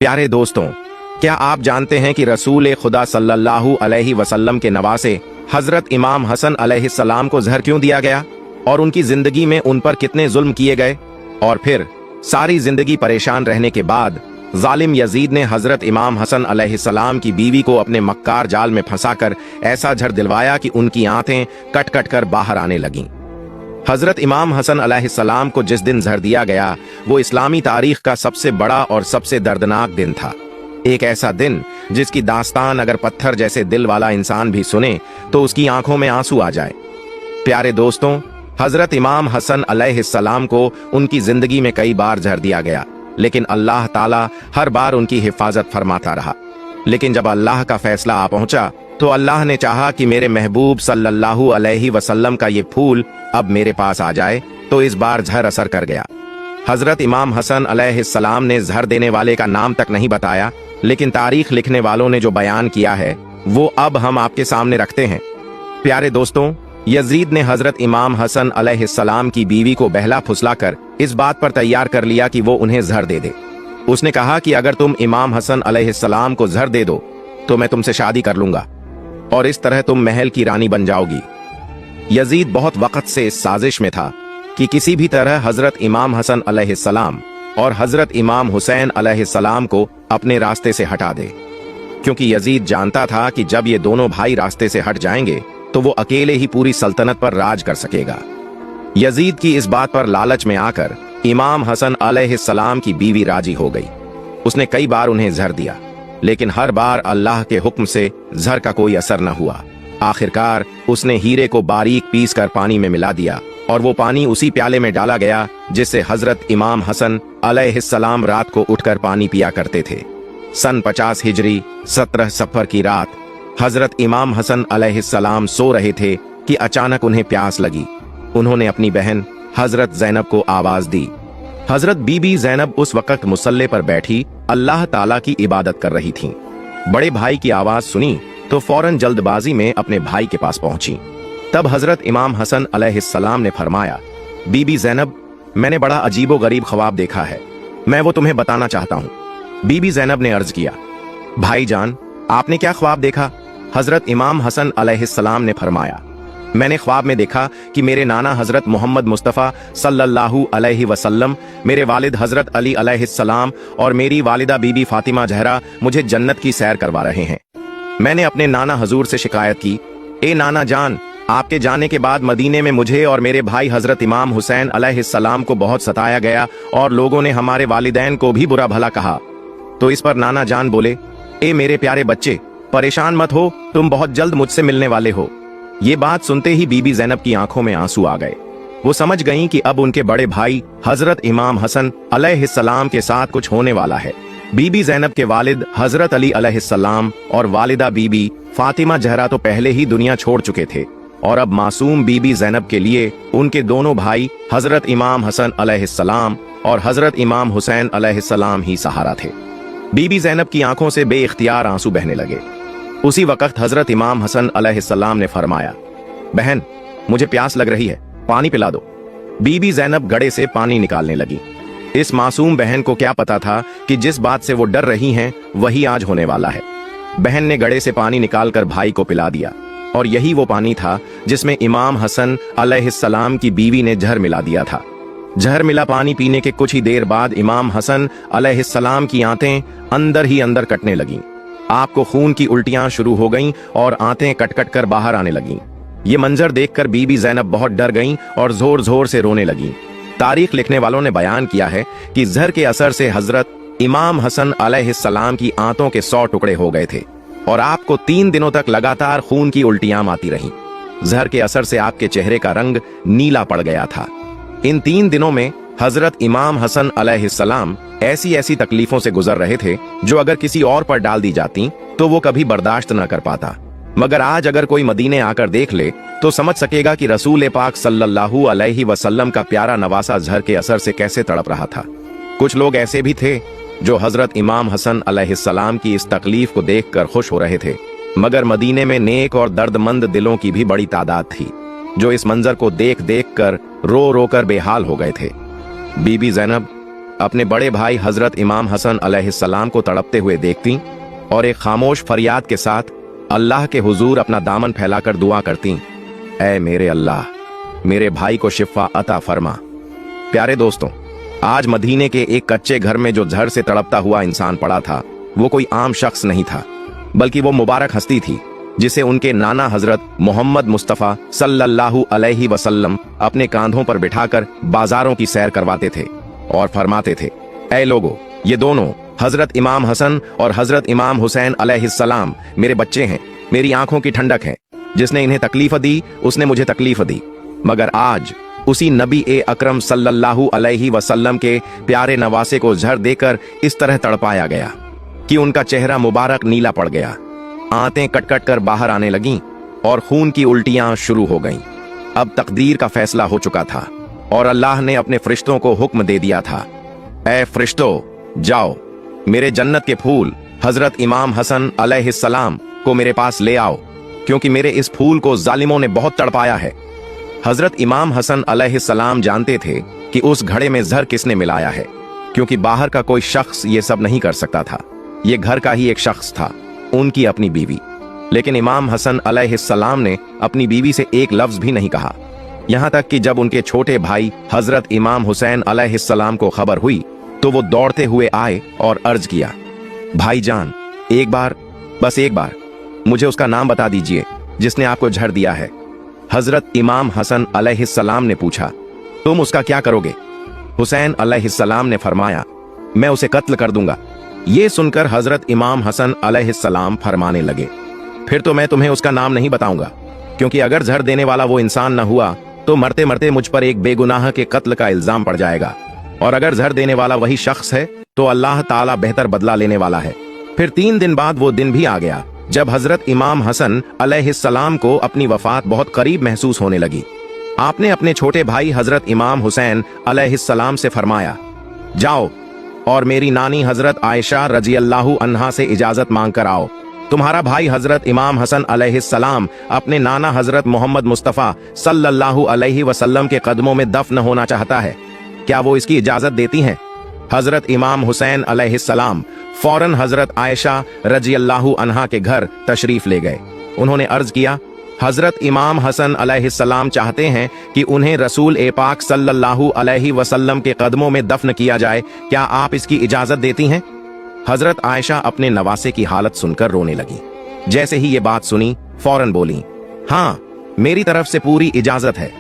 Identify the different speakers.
Speaker 1: प्यारे दोस्तों, क्या आप जानते हैं कि रसूल खुदा सल्लल्लाहु अलैहि वसल्लम के नवासे हजरत इमाम हसन अलैहिस्सलाम को जहर क्यों दिया गया और उनकी जिंदगी में उन पर कितने जुल्म किए गए, और फिर सारी जिंदगी परेशान रहने के बाद जालिम यजीद ने हजरत इमाम हसन अलैहिस्सलाम की बीवी को अपने मक्कार जाल में फंसाकर ऐसा जहर दिलवाया कि उनकी आंतें कट कट कर बाहर आने लगीं। हजरत इमाम हसन अलैहिस्सलाम को जिस दिन जहर दिया गया वो इस्लामी तारीख का सबसे बड़ा और सबसे दर्दनाक दिन था। एक ऐसा दिन जिसकी दास्तान अगर पत्थर जैसे दिल वाला इंसान भी सुने तो उसकी आंखों में आंसू आ जाए। प्यारे दोस्तों, हजरत इमाम हसन अलैहिस्सलाम को उनकी जिंदगी में कई बार जहर दिया गया, लेकिन अल्लाह ताला हर बार उनकी हिफाजत फरमाता रहा। लेकिन जब अल्लाह का फैसला आ पहुंचा तो अल्लाह ने चाहा कि मेरे महबूब सल्लल्लाहु अलैहि वसल्लम का ये फूल अब मेरे पास आ जाए, तो इस बार जहर असर कर गया। हजरत इमाम हसन अलैहिस्सलाम ने जहर देने वाले का नाम तक नहीं बताया, लेकिन तारीख लिखने वालों ने जो बयान किया है वो अब हम आपके सामने रखते हैं। प्यारे दोस्तों, यजीद ने हजरत इमाम हसन अलैहिस्सलाम की बीवी को बहला फुसलाकर इस बात पर तैयार कर लिया कि वो उन्हें जहर दे दे। उसने कहा कि अगर तुम इमाम हसन अलैहिस्सलाम को जहर दे दो तो मैं तुमसे शादी कर लूंगा और इस तरह तुम महल की रानी बन जाओगी। यजीद बहुत वक्त से इस साजिश में था कि किसी भी तरह हजरत इमाम हसन अलैहिस्सलाम और हजरत इमाम हुसैन अलैहिस्सलाम को अपने रास्ते से हटा दे, क्योंकि यजीद जानता था कि जब ये दोनों भाई रास्ते से हट जाएंगे तो वो अकेले ही पूरी सल्तनत पर राज कर सकेगा। यजीद की इस बात पर लालच में आकर इमाम हसन अलैहिस्सलाम की बीवी राजी हो गई। उसने कई बार उन्हें जहर दिया, लेकिन हर बार अल्लाह के हुक्म से जहर का कोई असर न हुआ। आखिरकार उसने हीरे को बारीक पीस कर पानी में मिला दिया और वो पानी उसी प्याले में डाला गया जिससे हजरत इमाम हसन अलैहिस्सलाम रात को उठकर पानी पिया करते थे। सन 50 हिजरी 17 सफर की रात हजरत इमाम हसन अलैहिस्सलाम सो रहे थे कि अचानक उन्हें प्यास लगी। उन्होंने अपनी बहन हजरत ज़ैनब को आवाज दी। हजरत बीबी ज़ैनब उस वक्त मुसल्ले पर बैठी अल्लाह ताला की इबादत कर रही थीं। बड़े भाई की आवाज सुनी तो फौरन जल्दबाजी में अपने भाई के पास पहुंची। तब हजरत इमाम हसन अलैहिस्सलाम ने फरमाया, बीबी ज़ैनब, मैंने बड़ा अजीबो गरीब ख्वाब देखा है, मैं वो तुम्हें बताना चाहता हूँ। बीबी ज़ैनब ने अर्ज किया, भाईजान, आपने क्या ख्वाब देखा? हजरत इमाम हसन अलैहिस्सलाम ने फरमाया, मैंने ख्वाब में देखा कि मेरे नाना हजरत मोहम्मद मुस्तफ़ा सल्लल्लाहु अलैहि वसल्लम, मेरे वालिद हजरत अली अलैहिस्सलाम और मेरी वालिदा बीबी फातिमा जहरा मुझे जन्नत की सैर करवा रहे हैं। मैंने अपने नाना हजूर से शिकायत की, ए नाना जान, आपके जाने के बाद मदीने में मुझे और मेरे भाई हजरत इमाम हुसैन अलैहिस्सलाम को बहुत सताया गया और लोगों ने हमारे वालिदैन को भी बुरा भला कहा। तो इस पर नाना जान बोले, ए मेरे प्यारे बच्चे, परेशान मत हो, तुम बहुत जल्द मुझसे मिलने वाले हो। ये बात सुनते ही बीबी ज़ैनब की आंखों में आंसू आ गए। वो समझ गईं कि अब उनके बड़े भाई हजरत इमाम हसन अलैहिस्सलाम के साथ कुछ होने वाला है। बीबी ज़ैनब के वालिद हजरत अली अलैहिस्सलाम और वालिदा बीबी फातिमा जहरा तो पहले ही दुनिया छोड़ चुके थे और अब मासूम बीबी ज़ैनब के लिए उनके दोनों भाई हजरत इमाम हसन अलैहिस्सलाम और हजरत इमाम हुसैन अलैहिस्सलाम ही सहारा थे। बीबी ज़ैनब की आंखों से बेइख्तियार आंसू बहने लगे। उसी वक्त हजरत इमाम हसन अलैहिस्सलाम ने फरमाया, बहन, मुझे प्यास लग रही है, पानी पिला दो। बीबी ज़ैनब गड़े से पानी निकालने लगी। इस मासूम बहन को क्या पता था कि जिस बात से वो डर रही हैं वही आज होने वाला है। बहन ने गड़े से पानी निकालकर भाई को पिला दिया और यही वो पानी था जिसमें इमाम हसन अलैहिस्सलाम की बीवी ने जहर मिला दिया था। जहर मिला पानी पीने के कुछ ही देर बाद इमाम हसन अलैहिस्सलाम की आंतें अंदर ही अंदर कटने लगीं। आपको खून की उल्टियां शुरू हो गईं और आंतें कट कट कर बाहर आने लगीं। ये मंजर देखकर बीबी ज़ैनब बहुत डर गईं और जोर जोर से रोने लगीं। तारीख लिखने वालों ने बयान किया है कि जहर के असर से हजरत इमाम हसन अलैहिस्सलाम की आंतों के 100 टुकड़े हो गए थे और आपको 3 दिनों तक लगातार खून की उल्टियां आती रहीं। जहर के असर से आपके चेहरे का रंग नीला पड़ गया था। इन 3 दिनों में हजरत इमाम हसन अलैहिस्सलाम ऐसी ऐसी तकलीफों से गुजर रहे थे जो अगर किसी और पर डाल दी जाती तो वो कभी बर्दाश्त न कर पाता। मगर आज अगर कोई मदीने आकर देख ले तो समझ सकेगा कि रसूल पाक सल्लल्लाहु अलैहि वसल्लम का प्यारा नवासा जहर के असर से कैसे तड़प रहा था। कुछ लोग ऐसे भी थे जो हजरत इमाम हसन अलैहिस्सलाम की इस तकलीफ को देखकर खुश हो रहे थे, मगर मदीने में नेक और दर्दमंद दिलों की भी बड़ी तादाद थी जो इस मंजर को देख देख कर रो रो कर बेहाल हो गए थे। बीबी ज़ैनब, अपने बड़े भाई हजरत इमाम हसन अलैहिस्सलाम को तड़पते हुए देखती और एक खामोश फरियाद के साथ अल्लाह के हुजूर अपना दामन फैलाकर दुआ करती, ऐ मेरे अल्लाह, मेरे भाई को शिफा अता फरमा। प्यारे दोस्तों, आज मदीने के एक कच्चे घर में जो झड़ से तड़पता हुआ इंसान पड़ा था, वो कोई आम शख्स नहीं था, बल्कि वो मुबारक हस्ती थी जिसे उनके नाना हजरत मोहम्मद मुस्तफ़ा सल्लल्लाहु अलैहि वसल्लम अपने कांधों पर बिठाकर बाजारों की सैर करवाते थे और फरमाते थे, ऐ लोगो, ये दोनों हजरत इमाम हसन और हजरत इमाम हुसैन अलैहिस्सलाम मेरे बच्चे हैं, मेरी आंखों की ठंडक हैं। जिसने इन्हें तकलीफ दी उसने मुझे तकलीफ दी, मगर आज उसी नबी ए अकरम सल्लल्लाहु अलैहि वसल्लम के प्यारे नवासे को झड़ देकर इस तरह तड़पाया गया कि उनका चेहरा मुबारक नीला पड़ गया, आंतें कट-कट कर बाहर आने लगीं और खून की उल्टियां शुरू हो गईं। अब तकदीर का फैसला हो चुका था और अल्लाह ने अपने फरिश्तों को हुक्म दे दिया था, ऐ फरिश्तों, जाओ, मेरे जन्नत के फूल हजरत इमाम हसन अलैहिस्सलाम को मेरे पास ले आओ, क्योंकि मेरे इस फूल को जालिमों ने बहुत तड़पाया है। हजरत इमाम हसन अलैहिस्सलाम जानते थे कि उस घड़े में जहर किसने मिलाया है, क्योंकि बाहर का कोई शख्स ये सब नहीं कर सकता था। ये घर का ही एक शख्स था, उनकी अपनी बीवी। लेकिन इमाम हसन अलैहिस्सलाम ने अपनी बीवी से एक लफ्ज भी नहीं कहा, यहां तक कि जब उनके छोटे भाई हजरत इमाम हुसैन अलैहिस्सलाम को खबर हुई तो वो दौड़ते हुए आए और अर्ज किया, भाईजान, एक बार, बस एक बार मुझे उसका नाम बता दीजिए जिसने आपको झड़ दिया है। हजरत इमाम हसन अलैहिस्सलाम ने पूछा, तुम उसका क्या करोगे? हुसैन अलैहिस्सलाम ने फरमाया, मैं उसे कत्ल कर दूंगा। ये सुनकर हजरत इमाम हसन अलैहिस्सलाम फरमाने लगे, फिर तो मैं तुम्हें उसका नाम नहीं बताऊंगा, क्योंकि अगर झड़ देने वाला वो इंसान न हुआ तो मरते मरते मुझ पर एक बेगुनाह के कत्ल का इल्जाम पड़ जाएगा, और अगर झड़ देने वाला वही शख्स है तो अल्लाह ताला बेहतर बदला लेने वाला है। फिर 3 दिन बाद वो दिन भी आ गया जब हजरत इमाम हसन अलैहिस्सलाम को अपनी वफात बहुत करीब महसूस होने लगी। आपने अपने छोटे भाई हजरत इमाम हुसैन अलैहिस्सलाम से फरमाया, जाओ और मेरी नानी हजरत आयशा रजी अल्लाहु अन्हा से इजाजत मांग कर आओ। तुम्हारा भाई हजरत इमाम हसन अलैहिस्सलाम अपने नाना हजरत मोहम्मद मुस्तफ़ा सल्लल्लाहु अलैहि वसल्लम के कदमों में दफन होना चाहता है, क्या वो इसकी इजाजत देती हैं? हजरत इमाम हुसैन अलैहिस्सलाम फौरन हजरत आयशा रजी अल्लाहु अन्हा के घर तशरीफ ले गए। उन्होंने अर्ज किया, हजरत इमाम हसन अलैहिस्सलाम चाहते हैं कि उन्हें रसूल ए पाक सल्लल्लाहु अलैहि वसल्लम के कदमों में दफन किया जाए, क्या आप इसकी इजाजत देती हैं? हजरत आयशा अपने नवासे की हालत सुनकर रोने लगी। जैसे ही ये बात सुनी फौरन बोली, हाँ, मेरी तरफ से पूरी इजाजत है।